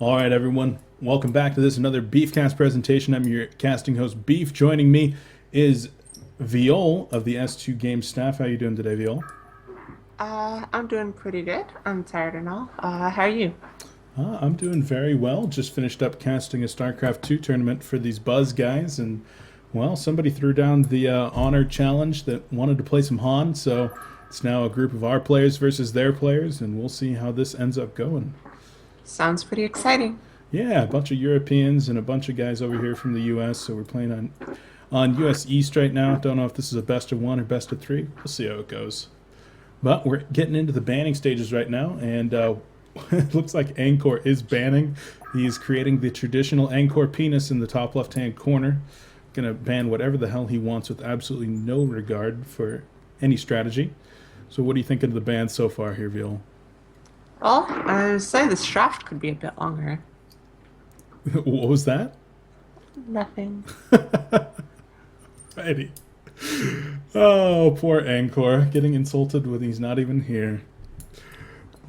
All right, everyone. Welcome back to this another Beefcast presentation. I'm your casting host, Beef. Joining me is Viole of the S2 Games staff. How are you doing today, Viole? I'm doing pretty good. I'm tired and all. How are you? I'm doing very well. Just finished up casting a StarCraft 2 tournament for these BUZZ guys, and well, somebody threw down the honor challenge that wanted to play some HoN, so it's now a group of our players versus their players, and we'll see how this ends up going. Sounds pretty exciting. Yeah, a bunch of Europeans and a bunch of guys over here from the U.S. So we're playing on U.S. East right now. Don't know if this is a best of one or best of three. We'll see how it goes. But we're getting into the banning stages right now, and it looks like Angkor is banning. He's creating the traditional Angkor penis in the top left-hand corner. Gonna ban whatever the hell he wants with absolutely no regard for any strategy. So what do you think of the ban so far here, Viol? Well, I would say this draft could be a bit longer. What was that? Nothing. Righty. Oh, poor Angkor, getting insulted when he's not even here.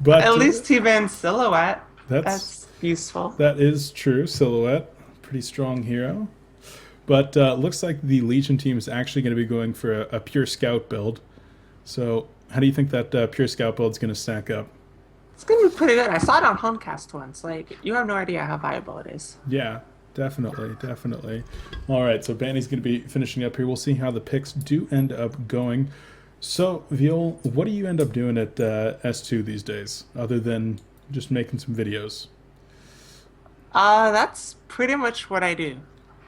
But At least he banned Silhouette. that's That's useful. that is true. Silhouette, pretty strong hero. But looks like the Legion team is actually going to be going for a pure scout build. So how do you think that pure scout build is going to stack up? It's gonna be pretty good. I saw it on Homecast once. Like, you have no idea how viable it is. Yeah, definitely, definitely. All right, so Banny's going to be finishing up here. We'll see how the picks do end up going. So, Viol, what do you end up doing at S2 these days, other than just making some videos? That's pretty much what I do.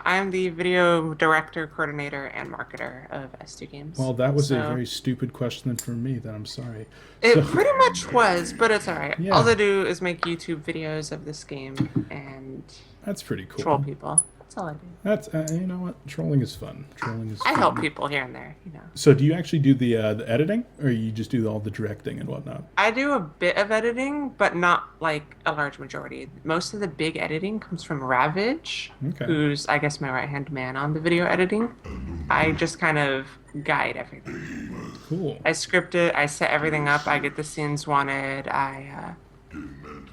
I'm the video director, coordinator, and marketer of S2 Games. Well, that was a So very stupid question for me, then I'm sorry. it So, pretty much was, but it's alright. All yeah, I do is make YouTube videos of this game and that's pretty troll cool. people. That's all I do. That's, you know what? Trolling is fun. Trolling is I help fun. people here and there. So, do you actually do the editing, or you just do all the directing and whatnot? I do a bit of editing, but not like a large majority. Most of the big editing comes from Ravage, Okay, who's, I guess, my right-hand man on the video editing. I just kind of guide everything. cool. I script it, I set everything up, I get the scenes wanted, I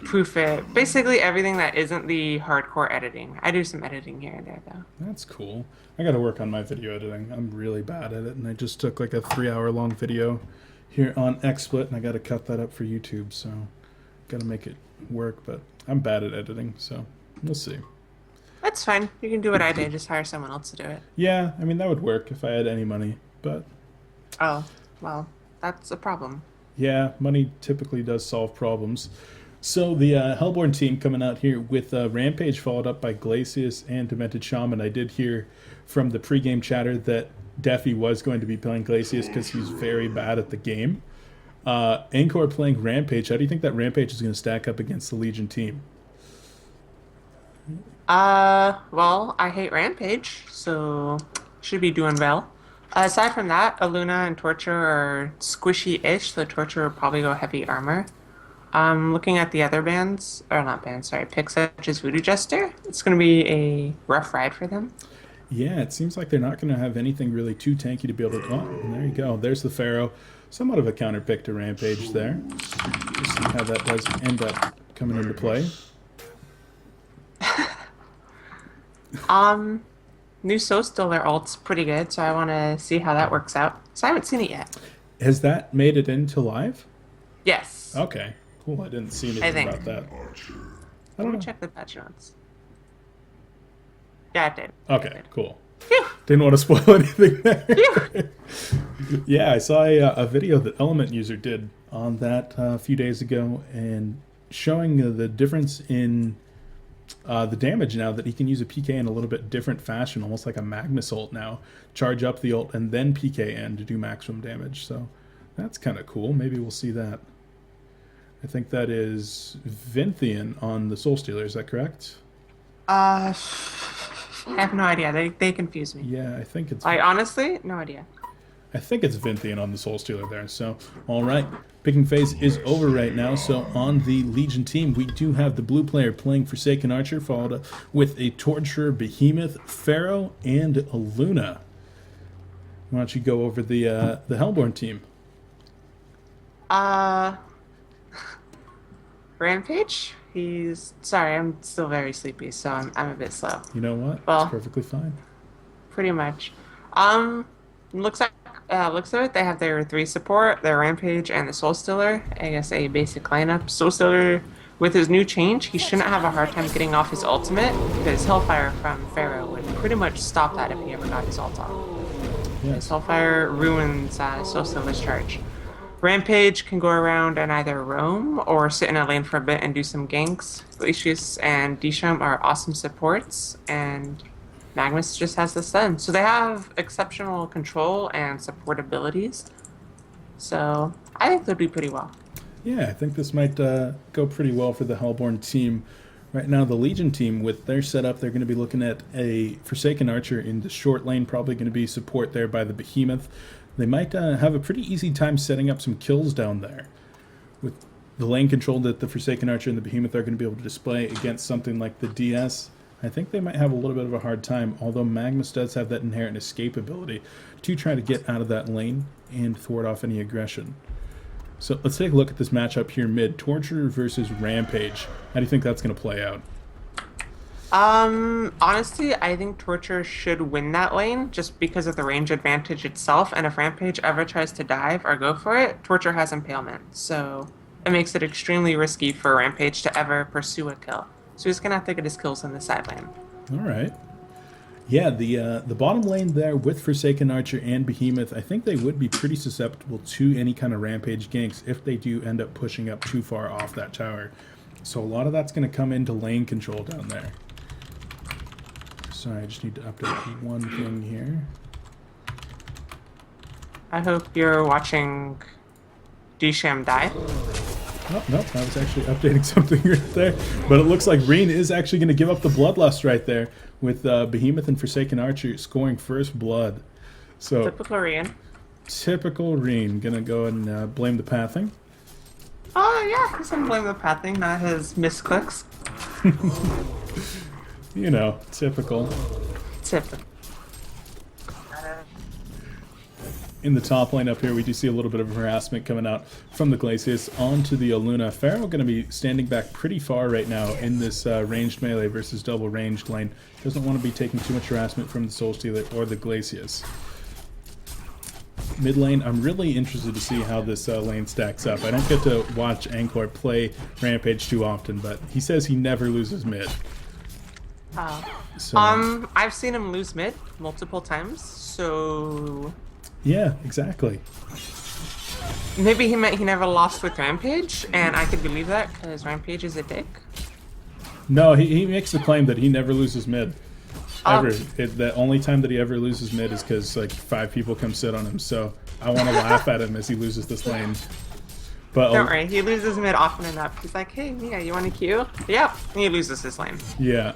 proof it. Basically everything that isn't the hardcore editing. I do some editing here and there though. That's cool. I got to work on my video editing. I'm really bad at it, and I just took like a 3 hour long video here on XSplit, and I got to cut that up for YouTube. So, got to make it work. But I'm bad at editing, so we'll see. That's fine. You can do what I did, just hire someone else to do it. Yeah, I mean that would work if I had any money, but Oh, well, that's a problem. yeah, money typically does solve problems. So the Hellborn team coming out here with Rampage followed up by Glacius and Demented Shaman. I did hear from the pregame chatter that Defi was going to be playing Glacius because he's very bad at the game. Angkor playing Rampage. How do you think that Rampage is going to stack up against the Legion team? Well, I hate Rampage, so should be doing well. Aside from that, Aluna and Torture are squishy-ish, so Torture will probably go heavy armor. Looking at the other bands, or not bands, sorry, picks such as Voodoo Jester, it's going to be a rough ride for them. Yeah, it seems like they're not going to have anything really too tanky to be able to... Oh, and there you go. There's the Pharaoh. Somewhat of a counter pick to Rampage there. We'll see how that does end up coming into play. Um, New Soul still their ult's pretty good, so I want to see how that works out. So I haven't seen it yet. Has that made it into live? Yes, Okay, cool. I didn't see I anything think. about that. I Let don't me know. check the patch notes. Yeah, it did. It Okay, did. cool. Phew, Didn't want to spoil anything phew. there. Yeah, I saw a video that Element User did on that a few days ago and showing the difference in the damage now that he can use a PK in a little bit different fashion, almost like a Magnus ult now. Charge up the ult and then PK in to do maximum damage. So that's kind of cool. Maybe we'll see that. I think that is Vinthian on the Soul Stealer. Is that correct? I have no idea. They confuse me. Yeah, I think it's. I honestly, no idea. I think it's Vinthian on the Soul Stealer there. So, all right. Picking phase is over right now. So, on the Legion team, we do have the blue player playing Forsaken Archer, followed up with a Torturer, Behemoth, Pharaoh, and a Luna. Why don't you go over the Hellborn team? Uh, Rampage? He's sorry, I'm still very sleepy, so I'm a bit slow. You know what? It's Well, perfectly fine. pretty much. Um, looks like looks like it. They have their three support, their Rampage, and the Soul Stealer. I guess a basic lineup. Soul Stealer, with his new change, he shouldn't have a hard time getting off his ultimate because Hellfire from Pharaoh would pretty much stop that if he ever got his ult off. His Yes. Hellfire ruins Soul Stealer's charge. Rampage can go around and either roam or sit in a lane for a bit and do some ganks. Glacius and Disham are awesome supports, and Magnus just has the stun. So they have exceptional control and support abilities. So I think they'll do pretty well. Yeah, I think this might go pretty well for the Hellborn team. Right now, the Legion team, with their setup, they're going to be looking at a Forsaken Archer in the short lane, probably going to be support there by the Behemoth. They might have a pretty easy time setting up some kills down there. With the lane control that the Forsaken Archer and the Behemoth are going to be able to display against something like the DS, I think they might have a little bit of a hard time, although Magnus does have that inherent escape ability to try to get out of that lane and thwart off any aggression. So let's take a look at this matchup here mid. Torture versus Rampage. How do you think that's going to play out? Honestly, I think Torture should win that lane just because of the range advantage itself. And if Rampage ever tries to dive or go for it, Torture has Impalement. So it makes it extremely risky for Rampage to ever pursue a kill. So he's gonna have to get his kills in the side lane. All right. Yeah, the bottom lane there with Forsaken Archer and Behemoth, I think they would be pretty susceptible to any kind of Rampage ganks if they do end up pushing up too far off that tower. So a lot of that's going to come into lane control down there. Sorry, I just need to update one thing here. I hope you're watching Disham die. Oh, nope, I was actually updating something right there. But it looks like Reen is actually going to give up the Bloodlust right there with Behemoth and Forsaken Archer scoring first blood. So Typical Rian. typical Reen. Going to go and blame the pathing. Oh yeah, he's gonna blame the pathing, not his misclicks. You know, typical. Typical. In the top lane up here, we do see a little bit of harassment coming out from the Glacius onto the Aluna. Pharaoh going to be standing back pretty far right now in this ranged melee versus double ranged lane. Doesn't want to be taking too much harassment from the Soul Stealer or the Glacius. Mid lane, I'm really interested to see how this lane stacks up. I don't get to watch Angkor play Rampage too often, but he says he never loses mid. So, I've seen him lose mid multiple times, so yeah, exactly. maybe he meant he never lost with Rampage, and I could believe that because Rampage is a dick. No, he makes the claim that he never loses mid. Oh. Ever. The only time that he ever loses mid is because like 5 people come sit on him. So I want to laugh at him as he loses this lane. But Don't worry, he loses mid often enough. He's like, hey, Mia, you want a Q? Yep, and he loses his lane. yeah.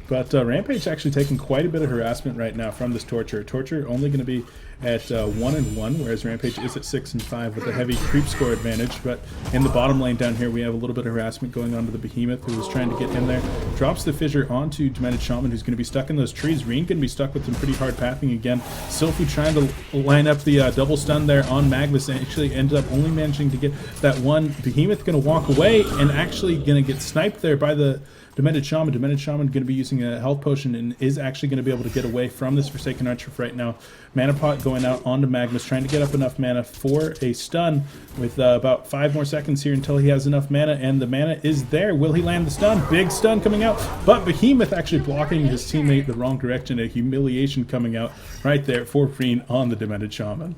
But Rampage actually taking quite a bit of harassment right now from this Torture. Torture only going to be at 1-1, whereas Rampage is at 6-5 with a heavy creep score advantage. But in the bottom lane down here, we have a little bit of harassment going on to the Behemoth, who is trying to get in there. Drops the Fissure onto Demented Shaman, who's going to be stuck in those trees. Reen going to be stuck with some pretty hard pathing again. Silphu trying to line up the double stun there on Magnus, and actually ended up only managing to get that one. Behemoth going to walk away and actually going to get sniped there by the Demented Shaman. Demented Shaman going to be using a health potion and is actually going to be able to get away from this Forsaken Archer right now. Mana Pot going out onto Magnus, trying to get up enough mana for a stun with about 5 more seconds here until he has enough mana, and the mana is there. Will he land the stun? Big stun coming out, but Behemoth actually blocking his teammate the wrong direction. A humiliation coming out right there for Reen on the Demented Shaman.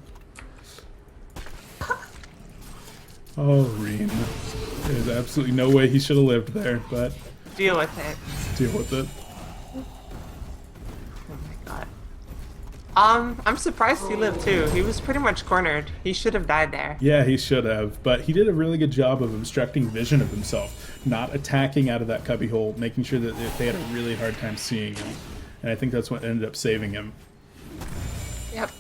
Oh, Reen. There's absolutely no way he should have lived there, but Deal with it. deal with it. Oh my god. I'm surprised he lived too. He was pretty much cornered. He should have died there. Yeah, he should have, but he did a really good job of obstructing vision of himself, not attacking out of that cubbyhole, making sure that they had a really hard time seeing him. And I think that's what ended up saving him. Yep.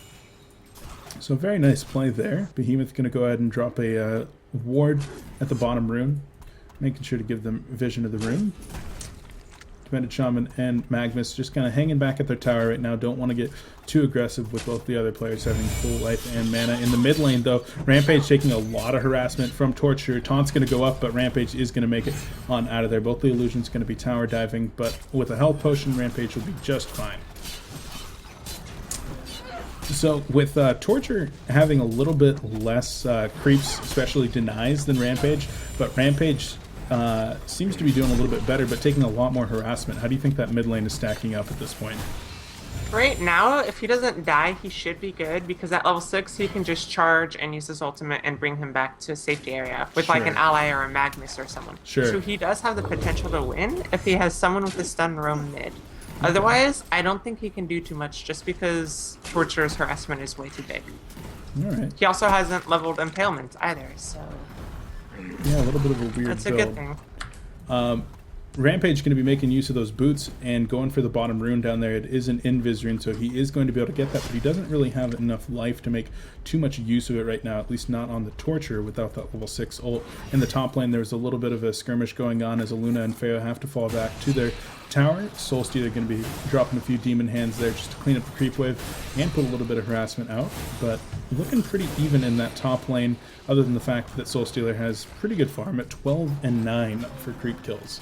So very nice play there. Behemoth going to go ahead and drop a ward at the bottom rune, making sure to give them vision of the room. Demented Shaman and Magnus just kind of hanging back at their tower right now. Don't want to get too aggressive with both the other players having full life and mana. In the mid lane, though, Rampage taking a lot of harassment from Torture. Taunt's going to go up, but Rampage is going to make it on out of there. Both the illusions going to be tower diving, but with a health potion, Rampage will be just fine. So with Torture having a little bit less creeps, especially denies, than Rampage, but Rampage seems to be doing a little bit better, but taking a lot more harassment. How do you think that mid lane is stacking up at this point? Right now, if he doesn't die, he should be good, because at level 6 he can just charge and use his ultimate and bring him back to a safety area with like an ally or a Magnus or someone. Sure. So he does have the potential to win if he has someone with a stun roam mid. Otherwise, I don't think he can do too much just because Torture's harassment is way too big. Alright. He also hasn't leveled Impalement either, so... Yeah, a little bit of a weird That's a build. good thing. Rampage going to be making use of those boots and going for the bottom rune down there. It is an invis rune, so he is going to be able to get that, but he doesn't really have enough life to make too much use of it right now, at least not on the Torture without that level 6 ult. In the top lane, there's a little bit of a skirmish going on as Aluna and Feo have to fall back to their tower. Soulstealer going to be dropping a few demon hands there just to clean up the creep wave and put a little bit of harassment out, but looking pretty even in that top lane, other than the fact that Soulstealer has pretty good farm at 12 and 9 for creep kills.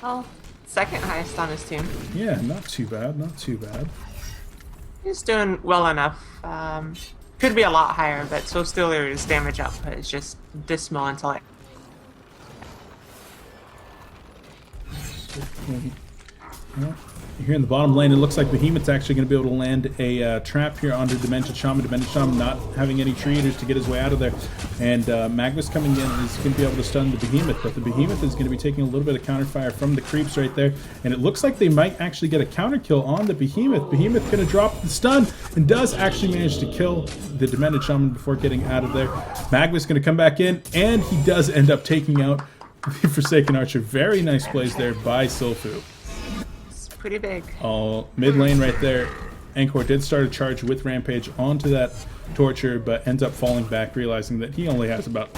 Well, second highest on his team. Yeah, not too bad, not too bad. He's doing well enough. Could be a lot higher, but Soulstealer's damage output is just dismal until I... Yeah. Here in the bottom lane, it looks like Behemoth's actually going to be able to land a trap here onto Demented Shaman. Demented Shaman not having any tree eaters to get his way out of there. And Magnus coming in is going to be able to stun the Behemoth, but the Behemoth is going to be taking a little bit of counterfire from the creeps right there. And it looks like they might actually get a counter kill on the Behemoth. Behemoth going to drop the stun and does actually manage to kill the Demented Shaman before getting out of there. Magnus going to come back in, and he does end up taking out the Forsaken Archer. Very nice plays there by Silfu. Pretty big. Oh, mid lane right there. Angkor did start a charge with Rampage onto that Torture, but ends up falling back, realizing that he only has about,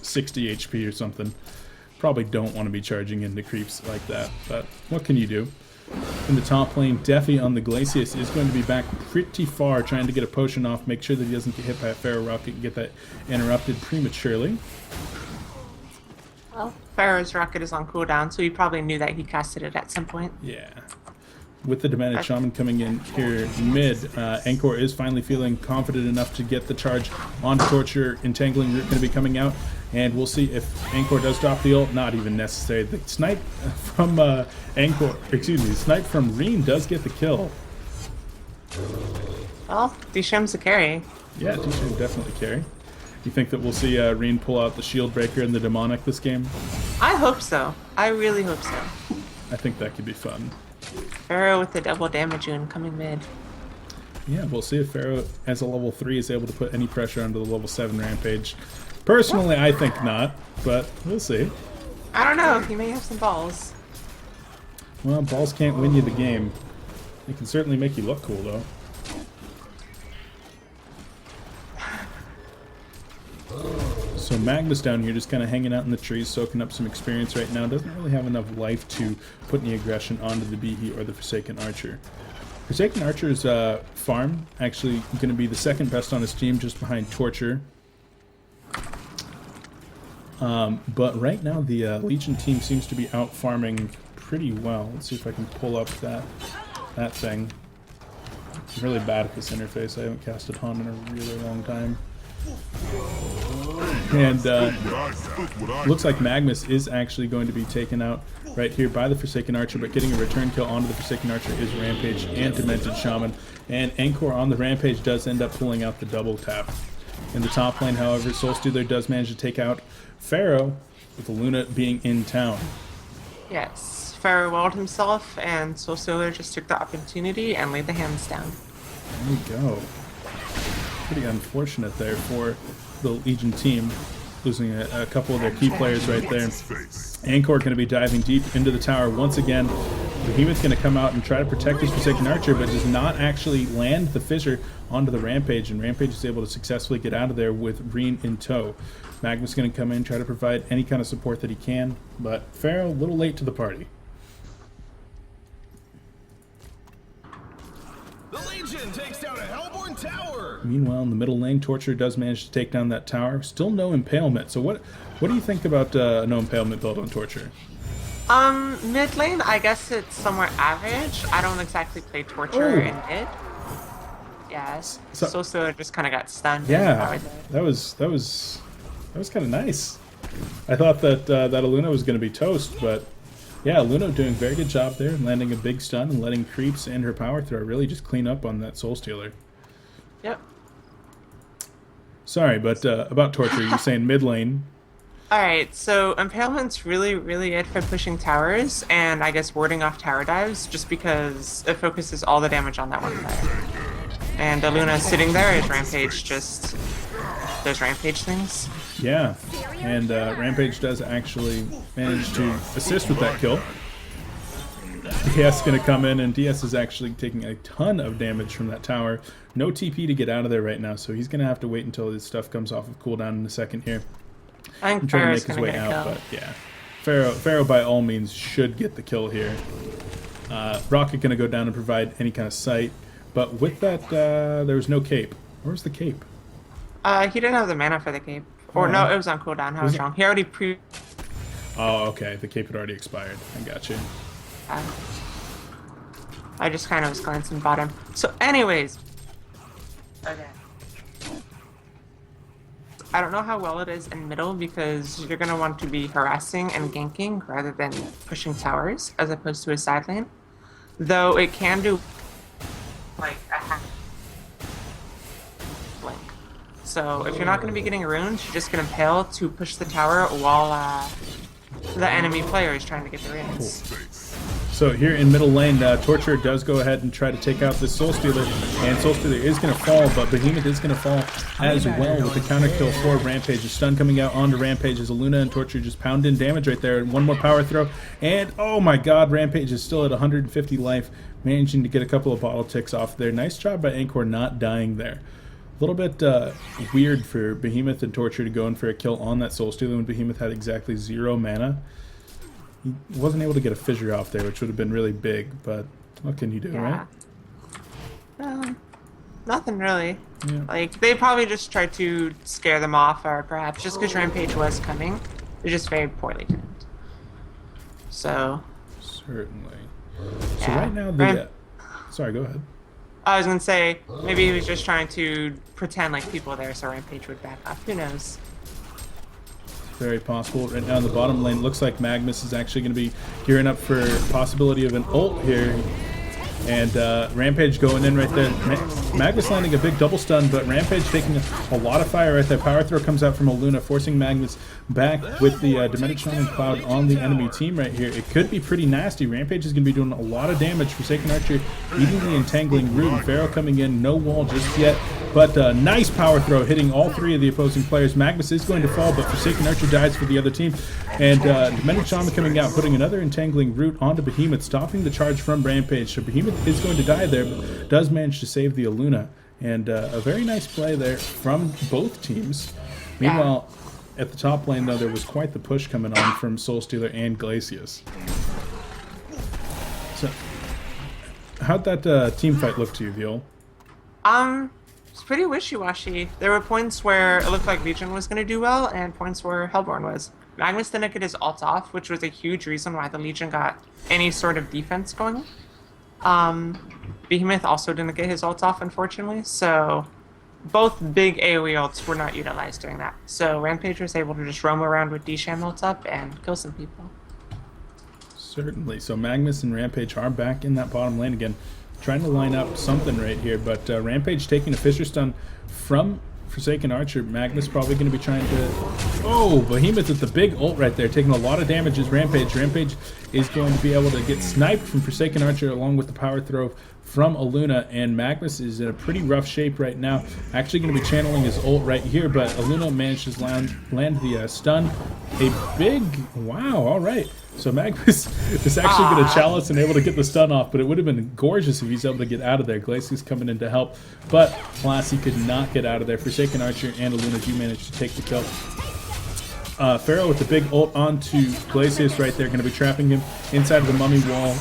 60 HP or something. Probably don't want to be charging into creeps like that, but what can you do? In the top lane, Defi on the Glacius is going to be back pretty far, trying to get a potion off, make sure that he doesn't get hit by a Pharaoh Rocket and get that interrupted prematurely. Well, Pharaoh's Rocket is on cooldown, so he probably knew that he casted it at some point. Yeah. With the Demented Shaman coming in here mid, Angkor is finally feeling confident enough to get the charge on Torture. Entangling Root going to be coming out, and we'll see if Angkor does drop the ult. Not even necessary. The snipe from snipe from Reen does get the kill. Well, Dishem's a carry. Yeah, Dishem definitely carry. You think that we'll see Reen pull out the Shield Breaker and the Demonic this game? I hope so. I really hope so. I think that could be fun. Pharaoh with the double damage rune coming mid. Yeah, we'll see if Pharaoh, as a level 3, is able to put any pressure onto the level 7 Rampage. Personally, I think not, but we'll see. I don't know. He may have some balls. Well, balls can't win you the game. They can certainly make you look cool, though. So Magnus down here just kind of hanging out in the trees, soaking up some experience right now. Doesn't really have enough life to put any aggression onto the Behe or the Forsaken Archer. Forsaken Archer's farm actually going to be the second best on his team, just behind Torture. But right now the Legion team seems to be out farming pretty well. Let's see if I can pull up that thing. I'm really bad at this interface. I haven't casted HoN in a really long time. And looks like Magnus is actually going to be taken out right here by the Forsaken Archer, but getting a return kill onto the Forsaken Archer is Rampage and Demented Shaman. And Angkor on the Rampage does end up pulling out the double tap. In the top lane, however, Soulstealer does manage to take out Pharaoh, with Luna being in town. Yes. Pharaoh walled himself, and Soulstealer just took the opportunity and laid the hands down. There you go. Pretty unfortunate there for the Legion team, losing a couple of their key players right there. Angkor going to be diving deep into the tower once again. Behemoth going to come out and try to protect his Forsaken Archer, but does not actually land the fissure onto the Rampage, and Rampage is able to successfully get out of there with Reen in tow. Magma's going to come in, try to provide any kind of support that he can, but Pharaoh a little late to the party. The Legion takes down a Hellborn tower. Meanwhile, in the middle lane, Torture does manage to take down that tower. Still no impalement. So what do you think about no impalement build on Torture? Mid lane, I guess it's somewhat average. I don't exactly play Torture in mid. Yes. So just kind of got stunned. Yeah, that was kind of nice. I thought that that Aluna was going to be toast, but yeah, Aluna doing a very good job there, landing a big stun and letting creeps and her power throw really just clean up on that Soul Stealer. Yep. Sorry, but about Torture, you're saying mid lane. Alright, so Impalement's really, really it for pushing towers, and I guess warding off tower dives, just because it focuses all the damage on that one player. And Aluna sitting there as Rampage just those Rampage things. Yeah, and Rampage does actually manage to assist with that kill. DS is going to come in, and DS is actually taking a ton of damage from that tower. No TP to get out of there right now, so he's going to have to wait until his stuff comes off of cooldown in a second here. I think Trying to Pharaoh's make his way gonna out, get a but yeah. Pharaoh by all means should get the kill here. Rocket going to go down and provide any kind of sight, but with that, there was no cape. Where's the cape? He didn't have the mana for the cape. Or no, it was on cooldown. I was wrong. He already Oh, okay. The cape had already expired. I got you. I just kind of was glancing bottom. So anyways. Okay. I don't know how well it is in middle because you're going to want to be harassing and ganking rather than pushing towers as opposed to a side lane. Though it can do like a half blink. So if you're not going to be getting runes, you're just going to impale to push the tower while the enemy player is trying to get the runes. Cool. So here in middle lane, Torture does go ahead and try to take out this Soul Stealer, and Soul Stealer is going to fall, but Behemoth is going to fall as well with the counter kill for Rampage. A stun coming out onto Rampage as Aluna and Torture just pound in damage right there. One more power throw, and oh my god, Rampage is still at 150 life, managing to get a couple of bottle ticks off there. Nice job by Anchor not dying there. A little bit weird for Behemoth and Torture to go in for a kill on that Soul Stealer when Behemoth had exactly 0 mana. He wasn't able to get a fissure off there, which would have been really big, but what can you do, right? Nothing really. Yeah. Like, they probably just tried to scare them off, or perhaps just because Rampage was coming, they're just very poorly timed. So. Certainly. Yeah. So right now, the... sorry, go ahead. I was going to say, maybe he was just trying to pretend like people were there so Rampage would back off. Who knows? Very possible. Right now in the bottom lane, looks like Magnus is actually going to be gearing up for possibility of an ult here. And Rampage going in right there. Magnus landing a big double stun, but Rampage taking a lot of fire right there. Power throw comes out from Aluna, forcing Magnus back with the Demented Shaman Cloud on the enemy team right here. It could be pretty nasty. Rampage is going to be doing a lot of damage. Forsaken Archer eating the Entangling Root. Pharaoh coming in, no wall just yet. But nice power throw hitting all 3 of the opposing players. Magnus is going to fall, but Forsaken Archer dies for the other team. And Demented Shaman coming out, putting another Entangling Root onto Behemoth, stopping the charge from Rampage. So Behemoth is going to die there, but does manage to save the Aluna. And a very nice play there from both teams. Meanwhile, at the top lane, though, there was quite the push coming on from Soul Stealer and Glacius. So, how'd that team fight look to you, Viole? It's pretty wishy-washy. There were points where it looked like Legion was going to do well, and points where Hellborn was. Magnus didn't get his ult off, which was a huge reason why the Legion got any sort of defense going. Behemoth also didn't get his ult off, unfortunately, so both big AoE ults were not utilized during that. So Rampage was able to just roam around with D-Sham ults up and kill some people. Certainly. So Magnus and Rampage are back in that bottom lane again, trying to line up something right here, but Rampage taking a Fissure Stun from Forsaken Archer. Magnus probably going to be trying to... Oh, Behemoth with the big ult right there, taking a lot of damage as Rampage. Rampage is going to be able to get sniped from Forsaken Archer along with the power throw from Aluna, and Magnus is in a pretty rough shape right now. Actually going to be channeling his ult right here, but Aluna managed to land the stun. A big... Wow, all right. So Magnus is actually going to chalice and able to get the stun off, but it would have been gorgeous if he's able to get out of there. Glacius coming in to help, but Classy could not get out of there. Forsaken Archer and Aluna do manage to take the kill. Pharaoh with the big ult onto Glacius right there, going to be trapping him inside of the mummy wall.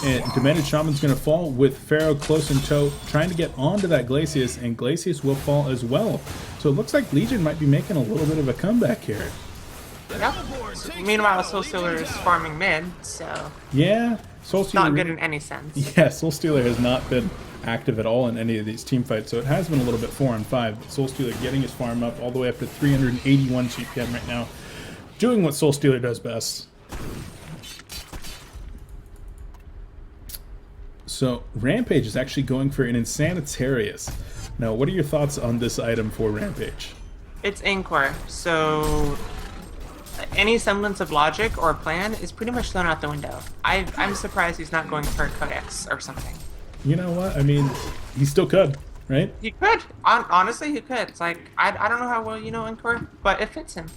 And Demented Shaman's going to fall with Pharaoh close in tow, trying to get onto that Glacius, and Glacius will fall as well. So it looks like Legion might be making a little bit of a comeback here. Yep. Meanwhile, Soul Stealer is farming mid, so Yeah, Soul Stealer. not good in any sense. Yeah, Soul Stealer has not been active at all in any of these team fights, so it has been a little bit 4-on-5. But Soul Stealer getting his farm up all the way up to 381 GPM right now, doing what Soul Stealer does best. So Rampage is actually going for an Insanitarius. Now, what are your thoughts on this item for Rampage? It's Anchor, so any semblance of logic or plan is pretty much thrown out the window. I'm surprised he's not going for a Codex or something. You know what? I mean, he still could, right? He could. Honestly, he could. It's like, I don't know how well you know Anchor, but it fits him.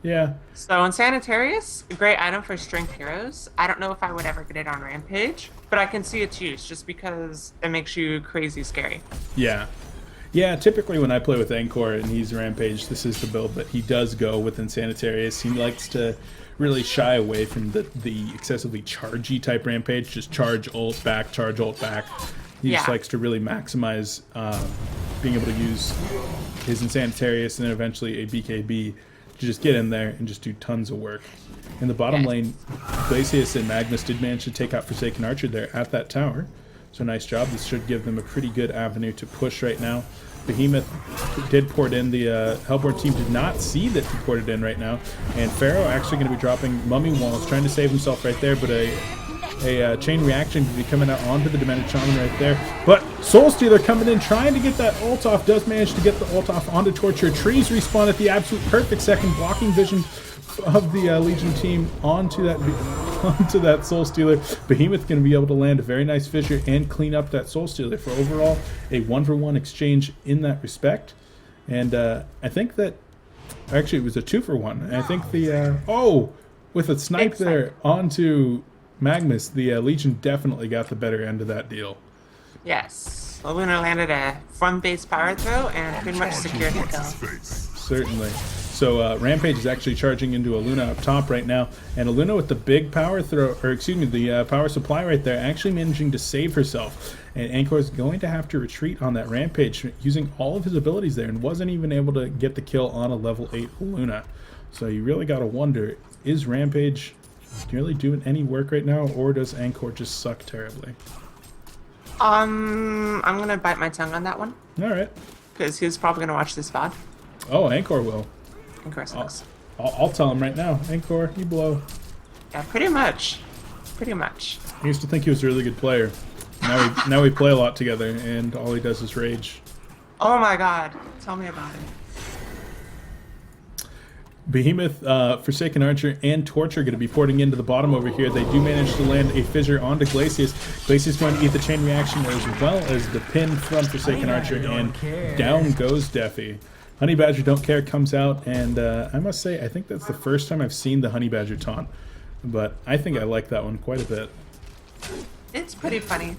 Yeah. So Insanitarius, a great item for strength heroes. I don't know if I would ever get it on Rampage, but I can see its use just because it makes you crazy scary. Yeah. Yeah, typically when I play with Anchor and he's Rampage, this is the build that he does go with Insanitarius. He likes to really shy away from the excessively chargy type Rampage, just charge ult back, charge ult back. He just likes to really maximize being able to use his Insanitarius and then eventually a BKB to just get in there and just do tons of work. In the bottom lane, Glacius and Magnus did manage to take out Forsaken Archer there at that tower. So nice job. This should give them a pretty good avenue to push right now. Behemoth did port in. The Hellborn team did not see that he ported in right now. And Pharaoh actually going to be dropping Mummy Walls, trying to save himself right there, but a chain reaction to be coming out onto the Demented Shaman right there. But Soul Stealer coming in, trying to get that ult off, does manage to get the ult off onto Torture. Trees respawn at the absolute perfect second, blocking vision of the Legion team onto that Soul Stealer. Behemoth going to be able to land a very nice fissure and clean up that Soul Stealer for overall a 1-for-1 exchange in that respect. And I think that actually it was a 2-for-1. I think the with a snipe there onto Magnus, the Legion definitely got the better end of that deal. Yes. Luna landed a front base power throw and pretty much secured the kill. Certainly. So Rampage is actually charging into Aluna up top right now, and Aluna with the big power throw, or excuse me, the power supply right there, actually managing to save herself. And Anchor is going to have to retreat on that Rampage, using all of his abilities there, and wasn't even able to get the kill on a level 8 Aluna. So you really got to wonder, is Rampage really doing any work right now, or does Anchor just suck terribly? I'm gonna bite my tongue on that one. All right. Because he's probably gonna watch this VOD. Oh, Anchor will. Anchor sucks. I'll tell him right now. Anchor, you blow. Yeah, pretty much. Pretty much. I used to think he was a really good player. Now we play a lot together, and all he does is rage. Oh my god. Tell me about it. Behemoth, Forsaken Archer, and Torture going to be porting into the bottom over here. They do manage to land a fissure onto Glacius. Glacius going to get the chain reaction as well as the pin from Forsaken Archer, and down goes Deafy. Honey Badger Don't Care comes out, and I must say, I think that's the first time I've seen the Honey Badger taunt. But I think I like that one quite a bit. It's pretty funny.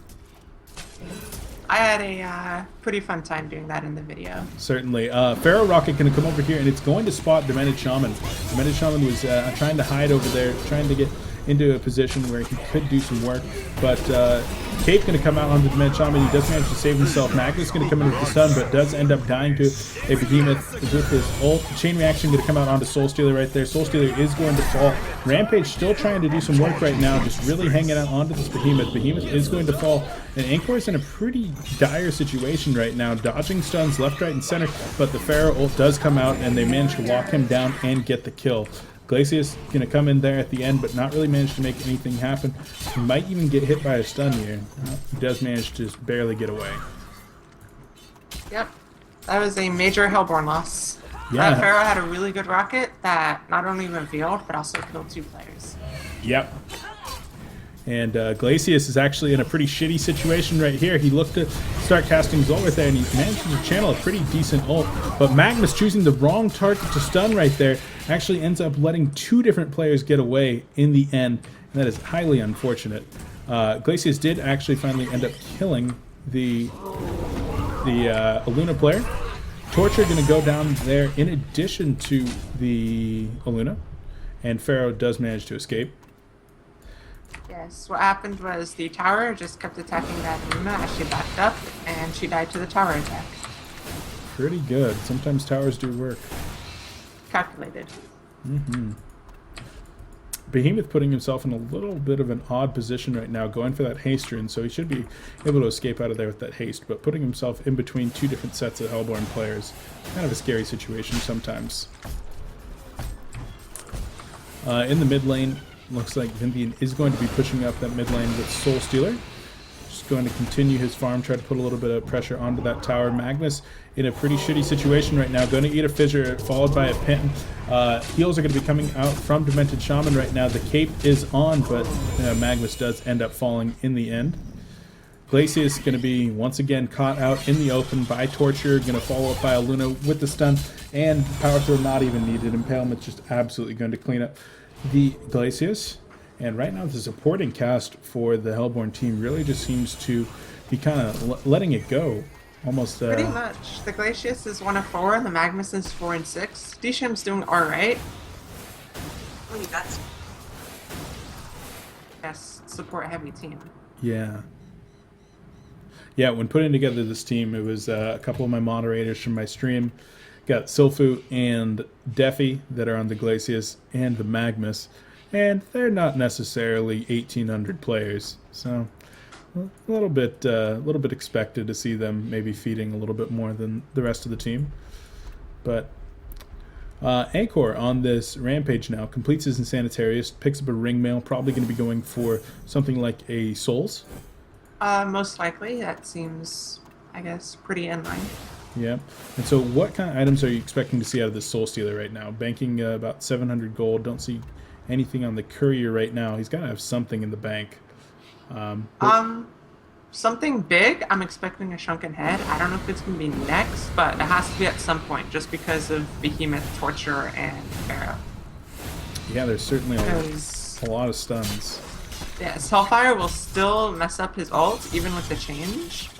I had a pretty fun time doing that in the video. Certainly. Pharaoh Rocket going to come over here, and it's going to spot Demented Shaman. Demented Shaman was trying to hide over there, trying to get into a position where he could do some work. But Cape going to come out on the Demented Shaman. He does manage to save himself. Magnus going to come in with the stun, but does end up dying to a Behemoth with his ult. Chain reaction going to come out onto Soul Stealer right there. Soul Stealer is going to fall. Rampage still trying to do some work right now, just really hanging out onto this Behemoth. Behemoth is going to fall, and Anchor is in a pretty dire situation right now, dodging stuns left, right, and center, but the Pharaoh ult does come out, and they manage to lock him down and get the kill. Glacius going to come in there at the end, but not really manage to make anything happen. He might even get hit by a stun here. He does manage to just barely get away. Yep. That was a major Hellborn loss. Yeah. Pharaoh had a really good rocket that not only revealed, but also killed 2 players. Yep. And Glacius is actually in a pretty shitty situation right here. He looked to start casting his ult right there, and he managed to channel a pretty decent ult. But Magnus choosing the wrong target to stun right there actually ends up letting 2 different players get away in the end, and that is highly unfortunate. Glacius did actually finally end up killing the Aluna player. Torture going to go down there in addition to the Aluna, and Pharaoh does manage to escape. Yes, what happened was the tower just kept attacking that Luna as she backed up, and she died to the tower attack. Pretty good. Sometimes towers do work. Calculated. Behemoth putting himself in a little bit of an odd position right now, going for that haste rune, so he should be able to escape out of there with that haste, but putting himself in between two different sets of Hellborn players. Kind of a scary situation sometimes. In the mid lane, looks like Vindian is going to be pushing up that mid lane with Soul Stealer. Just going to continue his farm, try to put a little bit of pressure onto that tower. Magnus in a pretty shitty situation right now, going to eat a fissure, followed by a pin. Heals are going to be coming out from Demented Shaman right now. The cape is on, but Magnus does end up falling in the end. Glacius is going to be once again caught out in the open by Torture, going to follow up by a Luna with the stun, and Power Throw not even needed. Impalement just absolutely going to clean up the Glacius. And right now the supporting cast for the Hellborn team really just seems to be kind of letting it go. Almost Pretty much. The Glacius is 1 of 4, and the Magnus is 4 and 6. Disham's doing alright. Yes, support heavy team. Yeah. Yeah, when putting together this team, it was a couple of my moderators from my stream. Got Silfu and Defi that are on the Glacius and the Magnus. And they're not necessarily 1,800 players. So a little bit expected to see them maybe feeding a little bit more than the rest of the team. But Anchor on this Rampage now completes his Insanitarius, picks up a ring mail, probably going to be going for something like a Souls. Most likely. That seems, I guess, pretty in line. Yeah. And so what kind of items are you expecting to see out of this Soul Stealer right now? Banking about 700 gold. Don't see anything on the courier right now. He's got to have something in the bank. Something big. I'm expecting a shrunken head. I don't know if it's going to be next, but it has to be at some point just because of Behemoth, Torture, and Pharaoh. Yeah, there's certainly a lot of stuns. Yes, Hellfire will still mess up his ult even with the change.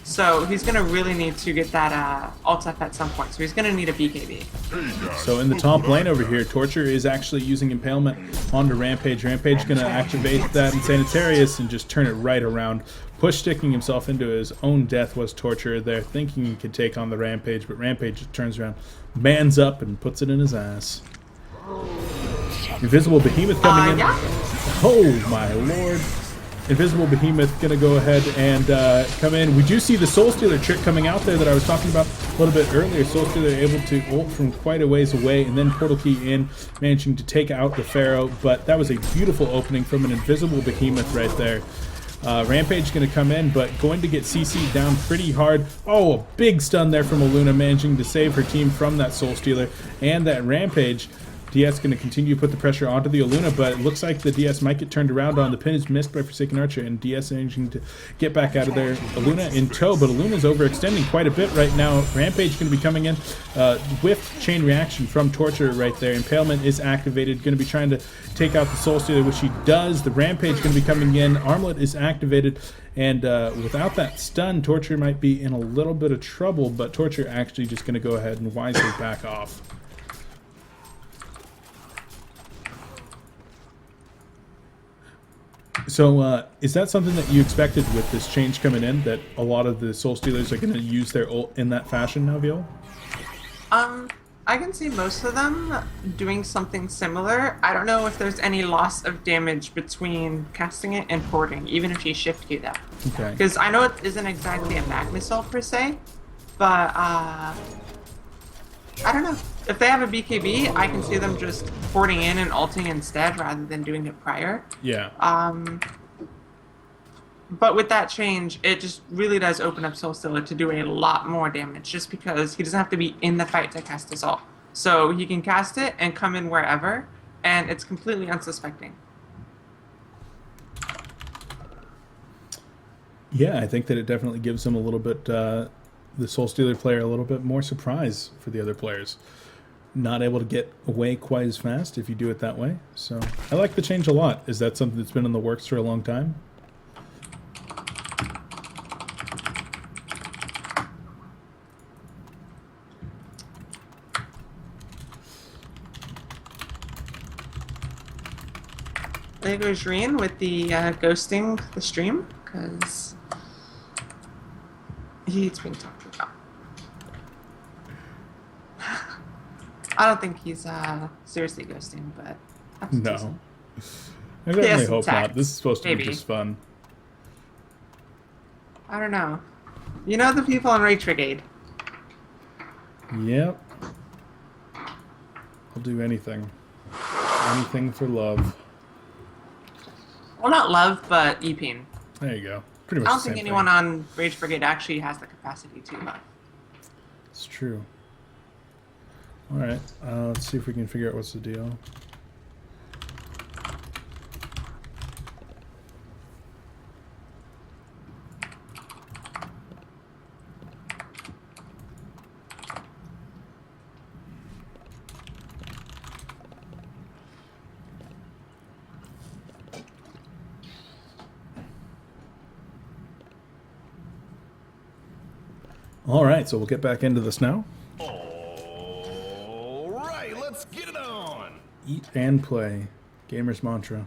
So he's going to really need to get that ult up at some point. So he's going to need a BKB. So in the top lane over here, Torture is actually using Impalement onto Rampage. Rampage going to activate that Insanitarius and just turn it right around. Push sticking himself into his own death was Torture there, thinking he could take on the Rampage, but Rampage just turns around, mans up, and puts it in his ass. Invisible Behemoth coming in. Yeah. Oh my lord. Invisible Behemoth gonna go ahead and come in. We do see the Soul Stealer trick coming out there that I was talking about a little bit earlier. Soul Stealer able to ult from quite a ways away and then Portal Key in, managing to take out the Pharaoh. But that was a beautiful opening from an Invisible Behemoth right there. Rampage going to come in, but going to get CC down pretty hard. Oh, a big stun there from Aluna, managing to save her team from that Soul Stealer and that Rampage. DS going to continue to put the pressure onto the Aluna, but it looks like the DS might get turned around on. The pin is missed by Forsaken Archer, and DS managing to get back out of there. Aluna in tow, but Aluna's overextending quite a bit right now. Rampage going to be coming in with Chain Reaction from Torture right there. Impalement is activated, going to be trying to take out the Soul Stealer, which he does. The Rampage going to be coming in. Armlet is activated, and without that stun, Torture might be in a little bit of trouble, but Torture actually just going to go ahead and wisely back off. So, is that something that you expected with this change coming in, that a lot of the Soul Stealers are going to use their ult in that fashion now, Viole? I can see most of them doing something similar. I don't know if there's any loss of damage between casting it and porting, even if you shift key that. Okay. Because I know it isn't exactly a Magnus ult per se, but I don't know. If they have a BKB, I can see them just porting in and ulting instead rather than doing it prior. Yeah. But with that change, it just really does open up Soul Stealer to do a lot more damage just because he doesn't have to be in the fight to cast his ult. So he can cast it and come in wherever, and it's completely unsuspecting. Yeah, I think that it definitely gives him a little bit, the Soul Stealer player, a little bit more surprise for the other players. Not able to get away quite as fast if you do it that way. So I like the change a lot. Is that something that's been in the works for a long time? There goes Reen with the ghosting the stream, because he's being talked about. I don't think he's seriously ghosting, but that's No. decent. I certainly Yes, hope not. text. This is supposed to be Maybe. just fun. I don't know. You know the people in Rage Brigade. Yep. I'll do anything. Anything for love. Well, not love, but EPing. There you go. Pretty I much don't the same think anyone thing. on Rage Brigade actually has the capacity to love. It's true. Alright, let's see if we can figure out what's the deal. Alright, so we'll get back into this now. All right, let's get it on. Eat and play. Gamer's mantra.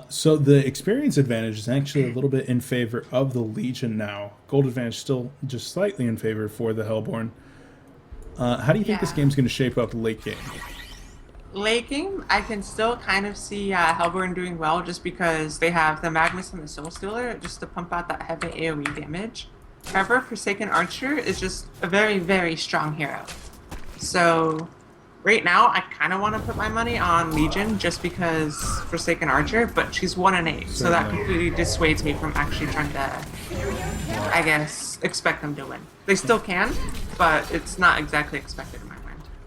So the experience advantage is actually a little bit in favor of the Legion now. Gold advantage still just slightly in favor for the Hellborn. How do you think this Yeah. game's going to shape up late game? Late game, I can still kind of see Hellborn doing well just because they have the Magnus and the Soul Stealer just to pump out that heavy AoE damage. However, Forsaken Archer is just a very, very strong hero. So, right now, I kind of want to put my money on Legion just because Forsaken Archer, but she's 1-8, so that Certainly. completely dissuades me from actually trying to, I guess, expect them to win. They still can, but it's not exactly expected in my mind.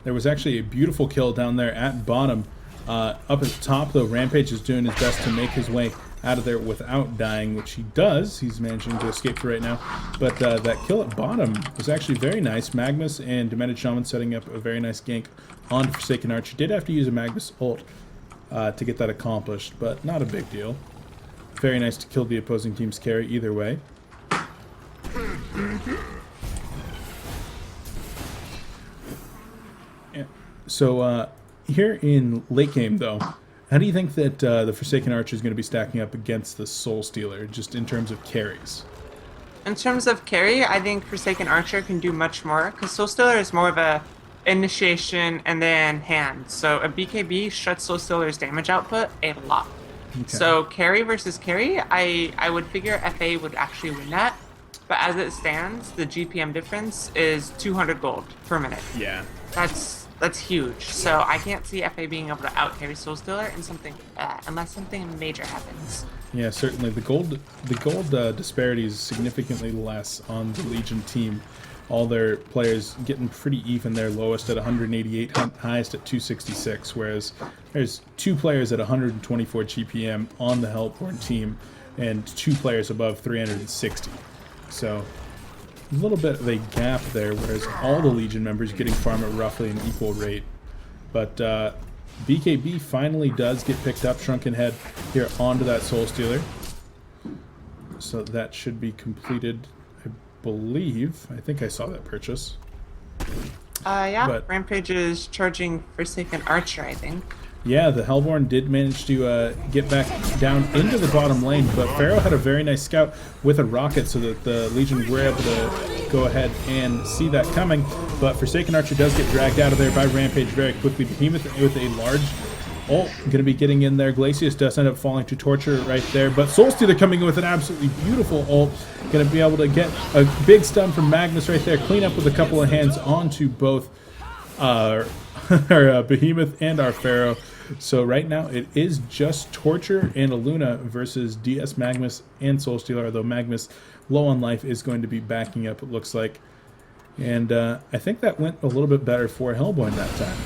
There was actually a beautiful kill down there at bottom. Up at the top, though, Rampage is doing his best to make his way out of there without dying, which he does. He's managing to escape for right now. But that kill at bottom was actually very nice. Magnus and Demented Shaman setting up a very nice gank on Forsaken Archer. Did have to use a Magnus ult to get that accomplished, but not a big deal. Very nice to kill the opposing team's carry either way. Yeah. So here in late game, though, how do you think that the Forsaken Archer is going to be stacking up against the Soul Stealer, just in terms of carries? In terms of carry, I think Forsaken Archer can do much more, because Soul Stealer is more of a initiation and then hand. So a BKB shuts Soul Stealer's damage output a lot. Okay. So carry versus carry, I would figure FA would actually win that. But as it stands, the GPM difference is 200 gold per minute. Yeah. That's huge. So I can't see FA being able to out carry Soul Stealer in something unless something major happens. Yeah, certainly. The gold disparity is significantly less on the Legion team. All their players getting pretty even there, lowest at 188, highest at 266, whereas there's two players at 124 GPM on the Hellborn team and two players above 360. So a little bit of a gap there, whereas all the Legion members getting farm at roughly an equal rate. But BKB finally does get picked up, Shrunken Head, here onto that Soul Stealer. So that should be completed, I believe. I think I saw that purchase. Yeah, But- Rampage is charging Forsaken Archer, I think. Yeah, the Hellborn did manage to get back down into the bottom lane, but Pharaoh had a very nice scout with a rocket so that the Legion were able to go ahead and see that coming. But Forsaken Archer does get dragged out of there by Rampage very quickly. Behemoth with a large ult going to be getting in there. Glacius does end up falling to Torture right there, but Soul Stealer coming in with an absolutely beautiful ult. Going to be able to get a big stun from Magnus right there, clean up with a couple of hands onto both our Behemoth and our Pharaoh. So right now it is just Torture and Aluna versus DS Magnus and Soul Stealer, although Magnus, low on life, is going to be backing up, it looks like. And I think that went a little bit better for Hellborn that time.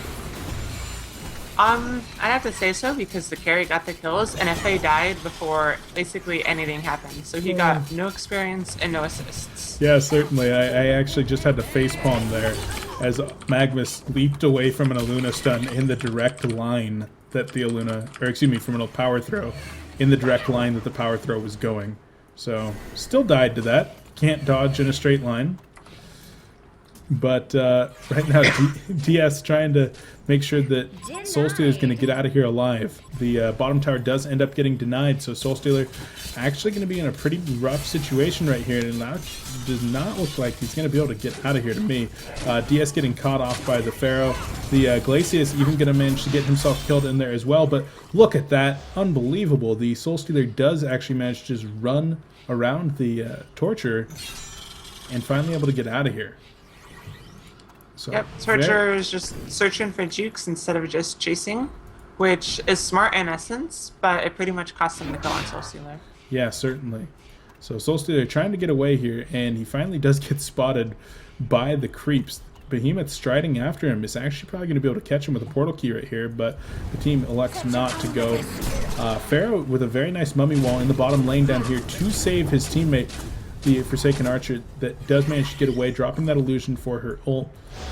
I have to say so because the carry got the kills and FA died before basically anything happened. So he got no experience and no assists. Yeah, certainly. I actually just had to facepalm there as Magnus leaped away from an Aluna stun in the direct line that the Aluna, or excuse me, from a power throw, in the direct line that the power throw was going. So, still died to that. Can't dodge in a straight line. But right now, DS trying to make sure that Soulstealer is going to get out of here alive. The bottom tower does end up getting denied, so Soulstealer actually going to be in a pretty rough situation right here. And that does not look like he's going to be able to get out of here to me. DS getting caught off by the Pharaoh. The Glacius even going to manage to get himself killed in there as well. But look at that. Unbelievable. The Soulstealer does actually manage to just run around the Torture and finally able to get out of here. So, Yep, Torture is just searching for jukes instead of just chasing, which is smart in essence, but it pretty much costs him the kill on Soulstealer. Yeah, certainly. So Soulstealer trying to get away here, and he finally does get spotted by the creeps. Behemoth striding after him is actually probably going to be able to catch him with a portal key right here, but the team elects not to go. Pharaoh with a very nice mummy wall in the bottom lane down here to save his teammate, the Forsaken Archer, that does manage to get away, dropping that illusion for her ult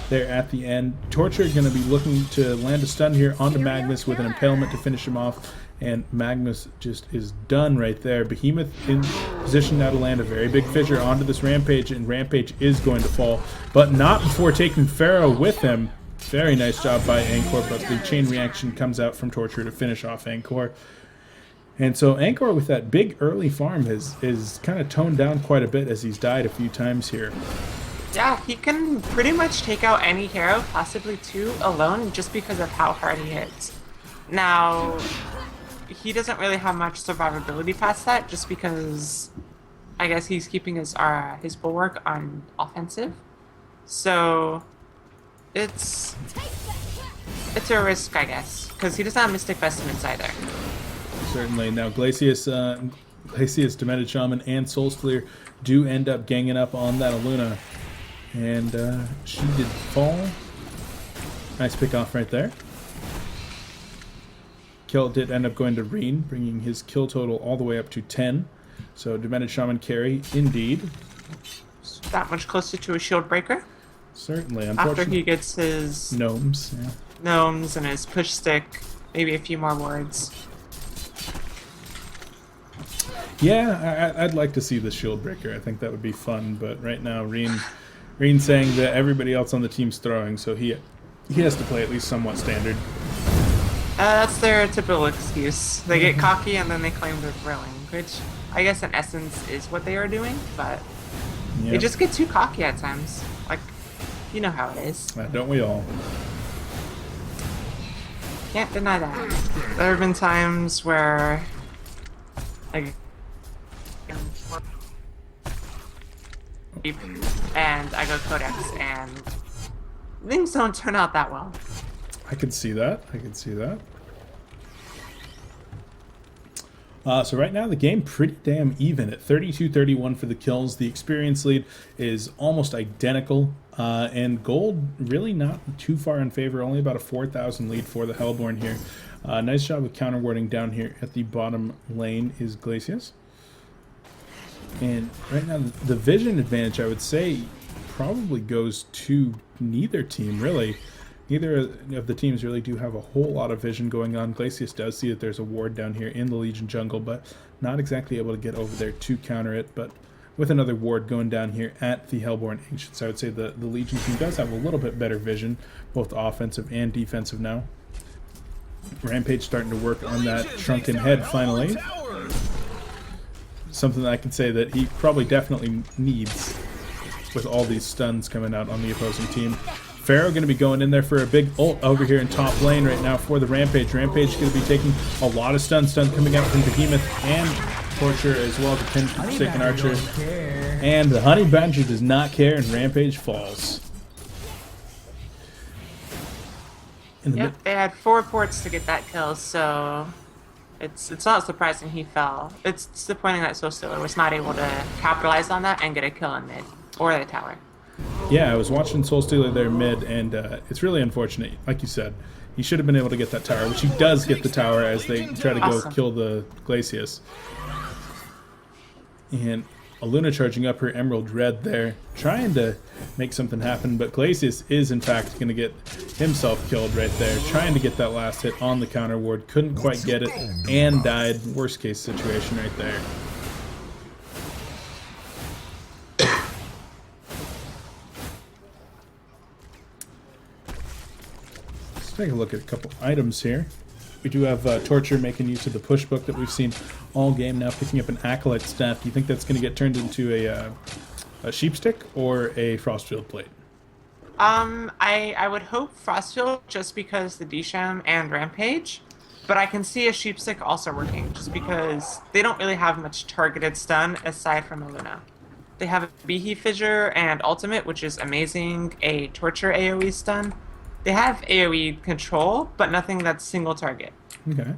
there at the end. Torture going to be looking to land a stun here onto Magnus with an impalement to finish him off, and Magnus just is done right there. Behemoth in position now to land a very big fissure onto this Rampage, and Rampage is going to fall, but not before taking Pharaoh with him. Very nice job by Angkor, but the chain reaction comes out from Torture to finish off Angkor. And so Angkor with that big early farm is kind of toned down quite a bit as he's died a few times here. Yeah, he can pretty much take out any hero, possibly two, alone, just because of how hard he hits. Now, he doesn't really have much survivability past that, just because I guess he's keeping his bulwark on offensive. So it's a risk, I guess, because he doesn't have Mystic Vestments either. Certainly. Now Glacius, Demented Shaman, and Soulstealer do end up ganging up on that Aluna. And she did fall. Nice pick off right there. Kill did end up going to Reen, bringing his kill total all the way up to 10. So Demented Shaman carry, indeed. That much closer to a shield breaker. Certainly. After he gets his gnomes. Yeah. gnomes and his push stick, maybe a few more wards. Yeah, I'd like to see the shield breaker. I think that would be fun. But right now, Reen saying that everybody else on the team's throwing, so he has to play at least somewhat standard. That's their typical excuse. They get cocky and then they claim they're throwing, which I guess in essence is what they are doing, but they just get too cocky at times. Like, you know how it is. Don't we all? Can't deny that. There have been times where and I go Codex and things don't turn out that well. I could see that. So right now the game pretty damn even at 32-31 for the kills. The experience lead is almost identical, and gold really not too far in favor. Only about a 4,000 lead for the Hellborn here. Nice job of counter warding down here at the bottom lane is Glacius. And right now the vision advantage, I would say, probably goes to neither team really. Neither of the teams really do have a whole lot of vision going on. Glacius does see that there's a ward down here in the Legion jungle, but not exactly able to get over there to counter it. But with another ward going down here at the Hellborn Ancients, I would say the Legion team does have a little bit better vision, both offensive and defensive now. Rampage starting to work on that shrunken head finally. Something that I can say that he probably definitely needs with all these stuns coming out on the opposing team. Pharaoh going to be going in there for a big ult over here in top lane right now for the Rampage. Rampage going to be taking a lot of stuns coming out from Behemoth and Torture as well to pin Forsaken Archer. And the Honey Badger does not care, and Rampage falls. Yep, they had 4 ports to get that kill, so it's not surprising he fell. It's disappointing that Soulstealer was not able to capitalize on that and get a kill in mid or the tower. Yeah, I was watching Soulstealer there mid, and it's really unfortunate. Like you said, he should have been able to get that tower, which he does get the tower as they try to go kill the Glacius. And Aluna charging up her Emerald Red there, trying to make something happen, but Glacius is in fact going to get himself killed right there, trying to get that last hit on the counter ward, couldn't quite get it, and died. Worst case situation right there. take a look at a couple items here. We do have Torture making use of the push book that we've seen all game, now picking up an Acolyte staff. Do you think that's going to get turned into a sheepstick or a Frostfield plate? I would hope Frostfield just because the Disham and Rampage, but I can see a sheepstick also working just because they don't really have much targeted stun aside from Aluna. They have a Behe Fissure and Ultimate, which is amazing, a Torture AoE stun. They have AoE control, but nothing that's single target. Okay.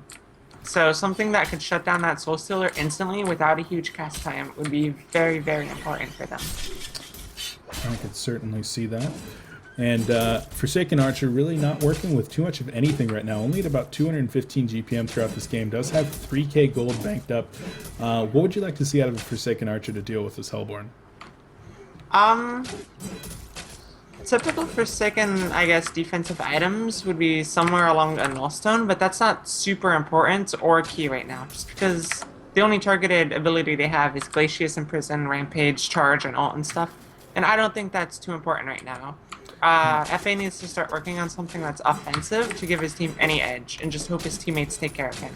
So something that could shut down that Soul Stealer instantly without a huge cast time would be very, very important for them. I could certainly see that. And Forsaken Archer really not working with too much of anything right now. Only at about 215 GPM throughout this game. Does have 3k gold banked up. What would you like to see out of a Forsaken Archer to deal with this Hellborn? Typical Forsaken, I guess, defensive items would be somewhere along a Nullstone, but that's not super important or key right now, just because the only targeted ability they have is Glacius, Imprison, Rampage, Charge, and ult and stuff, and I don't think that's too important right now. FA needs to start working on something that's offensive to give his team any edge, and just hope his teammates take care of him.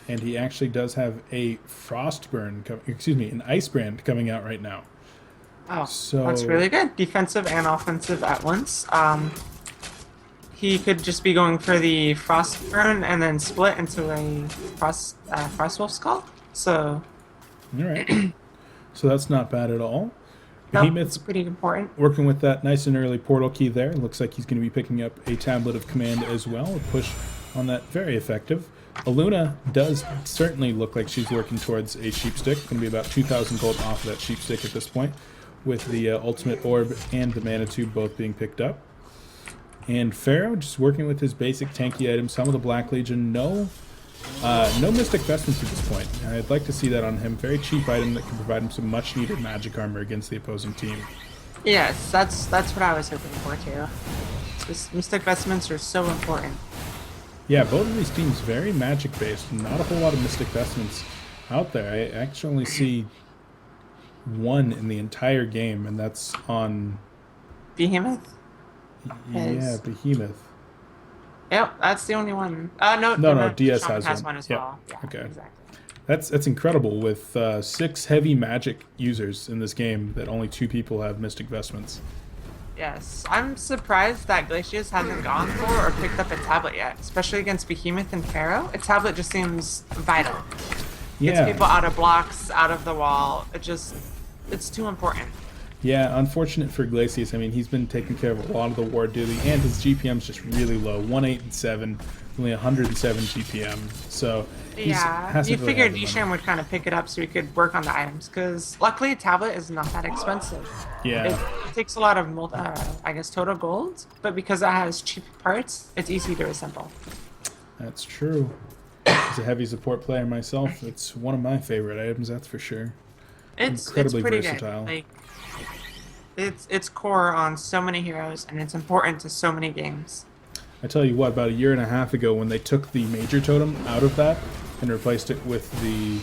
And he actually does have a Frostburn, an Ice Brand coming out right now. Oh, so that's really good. Defensive and offensive at once. He could just be going for the Frostburn and then split into a Frostwolf Skull. So, all right. So that's not bad at all. Behemoth's pretty important. Working with that nice and early portal key there. Looks like he's going to be picking up a Tablet of Command as well. A push on that, very effective. Aluna does certainly look like she's working towards a Sheepstick. Going to be about 2,000 gold off of that Sheepstick at this point, with the Ultimate Orb and the Mana Tube both being picked up. And Pharaoh just working with his basic tanky items. Some of the Black Legion, no Mystic Vestments at this point. I'd like to see that on him. Very cheap item that can provide him some much needed magic armor against the opposing team. Yes, that's what I was hoping for too. This Mystic Vestments are so important. Yeah, both of these teams very magic based. Not a whole lot of Mystic Vestments out there. I actually only see one in the entire game, and that's on Behemoth. Yeah, Behemoth. Yep, that's the only one. No, DS Shaman has one as Yep. well. Yeah, Okay. exactly. That's incredible with 6 heavy magic users in this game that only 2 people have Mystic Vestments. Yes, I'm surprised that Glacius hasn't gone for or picked up a tablet yet, especially against Behemoth and Pharaoh. A tablet just seems vital. Yeah. Gets people out of blocks, out of the wall. It's too important. Yeah, unfortunate for Glacius. I mean, he's been taking care of a lot of the ward duty, and his GPM's just really low. 187, only 107 GPM. So Yeah, you really figured had the Disham would kind of pick it up so he could work on the items, because luckily a tablet is not that expensive. Yeah. It takes a lot of, total gold, but because it has cheap parts, it's easy to assemble. That's true. As a heavy support player myself, it's one of my favorite items, that's for sure. It's Incredibly pretty versatile. good. Like, it's core on so many heroes, and it's important to so many games. I tell you what, about a year and a half ago when they took the Major Totem out of that and replaced it with the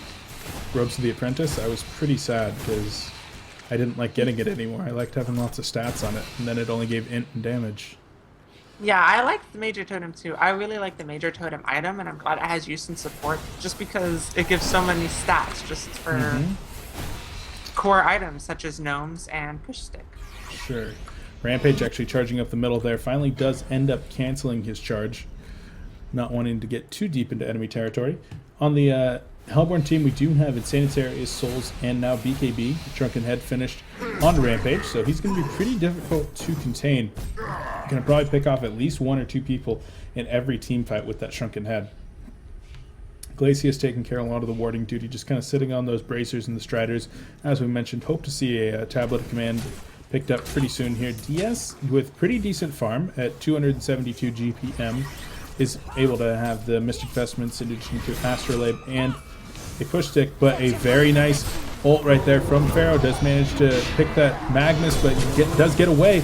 Robes of the Apprentice, I was pretty sad because I didn't like getting it anymore. I liked having lots of stats on it, and then it only gave int and damage. Yeah, I like the Major Totem too. I really like the Major Totem item, and I'm glad it has use in support, just because it gives so many stats just for core items such as Gnomes and Push Stick. Sure. Rampage actually charging up the middle there. Finally does end up canceling his charge, not wanting to get too deep into enemy territory. On the Hellborn team, we do have Insanitarius, Souls, and now BKB. Drunken Head finished on Rampage, so he's going to be pretty difficult to contain. Going to probably pick off at least 1 or 2 people in every team fight with that Shrunken Head. Glacius taking care of a lot of the warding duty, just kind of sitting on those bracers and the striders. As we mentioned, hope to see a Tablet of Command picked up pretty soon here. DS, with pretty decent farm at 272 GPM, is able to have the Mystic Vestments in addition to Astrolabe and a Push Stick, but a very nice ult right there from Pharaoh. Does manage to pick that Magnus, but does get away.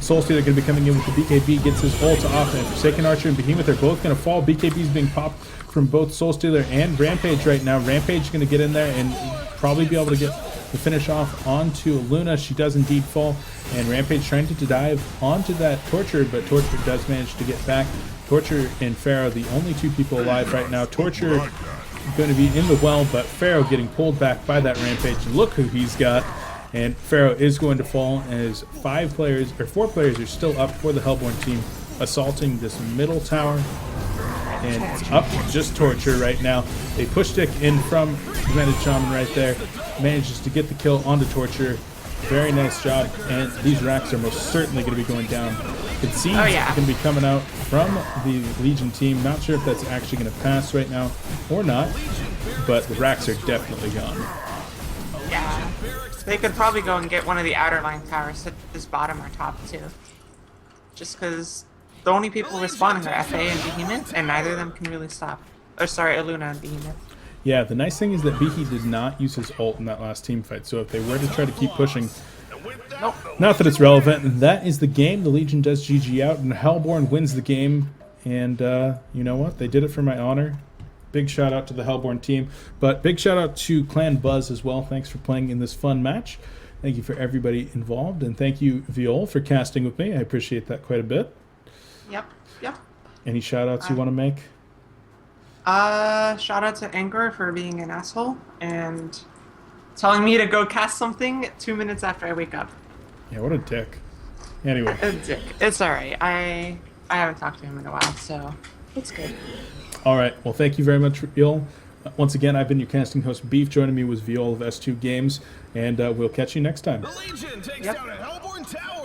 Soul Stealer going to be coming in with the BKB, gets his ult off, and Forsaken Archer and Behemoth are both going to fall. BKB's being popped from both Soul Stealer and Rampage right now. Rampage is going to get in there and probably be able to get the finish off onto Luna. She does indeed fall, and Rampage trying to dive onto that Torture, but Torture does manage to get back Torture and Pharaoh, the only two people alive right now. Torture going to be in the well, but Pharaoh getting pulled back by that Rampage. Look who he's got. And Pharaoh is going to fall as 4 players are still up for the Hellborn team, assaulting this middle tower. And it's up to just Torture right now. A push stick in from Prevented Shaman right there. Manages to get the kill onto Torture. Very nice job. And these racks are most certainly going to be going down. Concedes going to be coming out from the Legion team. Not sure if that's actually going to pass right now or not. But the racks are definitely gone. Yeah. They could probably go and get one of the outer line towers, such as bottom or top too. Just because the only people responding are FA and Behemoth, and neither of them can really stop. Or sorry, Aluna and Behemoth. Yeah, the nice thing is that Behe did not use his ult in that last team fight, so if they were to try to keep pushing, Nope. not that it's relevant, that is the game. The Legion does GG out, and Hellborn wins the game, and you know what? They did it for my honor. Big shout out to the Hellborn team, but big shout out to Clan BUZZ as well. Thanks for playing in this fun match. Thank you for everybody involved, and thank you, Viole, for casting with me. I appreciate that quite a bit. Yep. Any shout outs you want to make? Shout out to Anger for being an asshole and telling me to go cast something 2 minutes after I wake up. Yeah, what a dick. Anyway. A dick. It's alright. I haven't talked to him in a while, so it's good. All right. Well, thank you very much, Viole. Once again, I've been your casting host, Beef. Joining me was Viole of S2 Games, and we'll catch you next time. The Legion takes down a Hellborn tower.